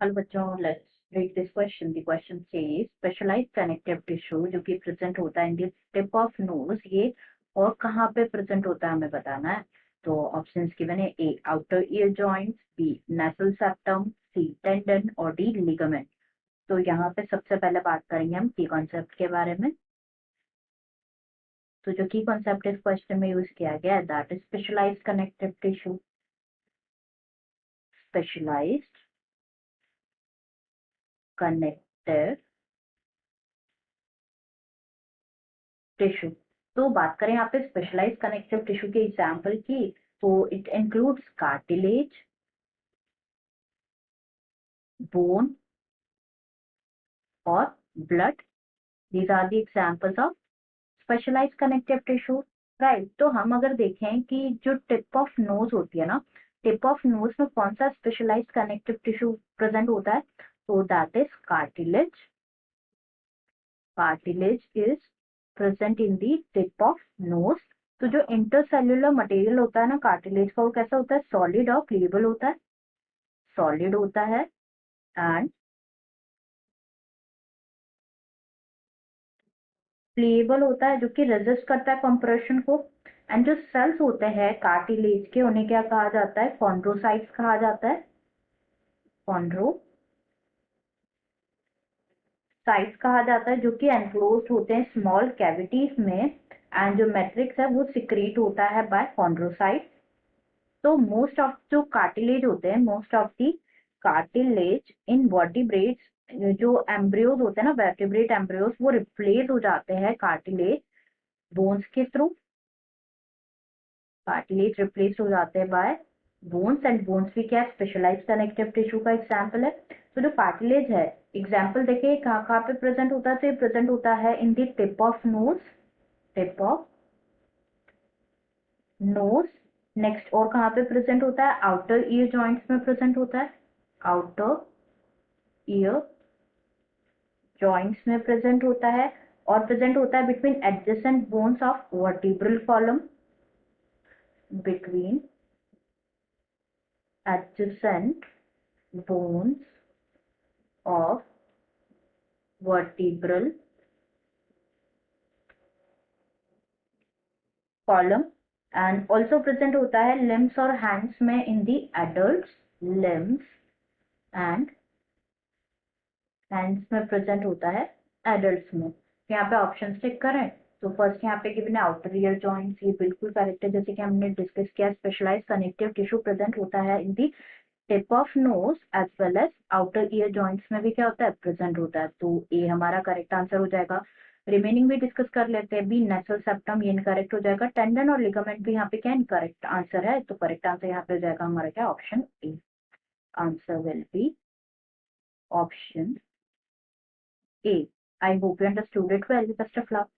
Hello बच्चों, let's read this question. The question says specialised connective tissue जो कि present होता है in the tip of nose, ये और कहाँ पे प्रेजेंट होता है हमें बताना है। तो ऑप्शंस गिवन है: ए outer ear joints, B nasal septum, सी टेंडन और डी लिगामेंट। तो यहाँ पे सबसे पहले बात करेंगे हम की कॉन्सेप्ट के बारे में। तो जो की कॉन्सेप्ट इस क्वेश्चन में यूज किया गया है that is specialised connective tissue. Specialised connective tissue. तो बात करें यहाँ पे स्पेशलाइज कनेक्टिव टिश्यू के एग्जाम्पल की, तो इट इंक्लूड्स कार्टिलेज, बोन और blood. These are the examples of specialise connective tissue, right. तो हम अगर देखें कि जो टिप ऑफ नोज होती है ना, टिप ऑफ नोज में कौन सा स्पेशलाइज कनेक्टिव टिश्यू प्रेजेंट होता है, तो that is cartilage. Cartilage is present in the tip of knows. तो जो इंटरसेल्युलर मटेरियल होता है ना कार्टिलेज का, वो कैसा होता है, सॉलिड और फ्लेबल होता है। सॉलिड होता है एंड फ्लेबल होता है, जो कि रेजिस्ट करता है कंप्रेशन को। एंड जो सेल्स होते हैं कार्टिलेज के, उन्हें क्या कहा जाता है, कॉन्ड्रोसाइट्स कहा जाता है। कॉन्ड्रोसाइट्स कहा जाता है, जो कि एनक्लोज्ड होते हैं स्मॉल कैविटीज में। एंड जो मैट्रिक्स है वो सिक्रीट होता है बाय कॉन्ड्रोसाइट्स। तो मोस्ट ऑफ जो कार्टिलेज होते हैं, most of the cartilage in vertebrates, जो एम्ब्रियोज होते हैं ना, वर्टिब्रेट एम्ब्रियोज, वो रिप्लेस हो जाते हैं कार्टिलेज बोन्स के थ्रू। कार्टिलेज रिप्लेस हो जाते हैं बाय बोन्स, एंड बोन्स भी क्या, स्पेशलाइज्ड कनेक्टिव टिश्यू का एग्जाम्पल है। तो जो कार्टिलेज है, एग्जाम्पल देखिए कहाँ कहाँ पे प्रेजेंट होता है, तो ये प्रेजेंट होता है in the tip of knows, tip of knows. Next और कहाँ पे प्रेजेंट होता है, आउटर ईयर जॉइंट्स में प्रेजेंट होता है। आउटर ईयर जॉइंट्स में प्रेजेंट होता है, और प्रेजेंट होता है between adjacent bones of vertebral column, between adjacent bones of vertebral column, and also present होता है limbs और hands में in the adults, limbs and hands में present होता है adults में। यहाँ पे ऑप्शन चेक करें तो फर्स्ट यहाँ पे गिवन है आउटर ईयर जॉइंट्स, ये बिल्कुल करेक्ट है, जैसे कि हमने डिस्कस किया स्पेशलाइज्ड कनेक्टिव टिश्यू प्रेजेंट होता है in the tip of nose as well as outer ear joints में भी क्या होता है, प्रेजेंट होता है। तो ए हमारा करेक्ट आंसर हो जाएगा। रिमेनिंग भी डिस्कस कर लेते हैं। बी नेसल सेप्टम, ये इनकरेक्ट हो जाएगा। टेंडन और लिगामेंट भी यहाँ पे क्या इनकरेक्ट आंसर है, तो करेक्ट आंसर यहाँ पे हो जाएगा हमारा क्या, option A. Answer will be option A. I hope you understood it well. Best of luck.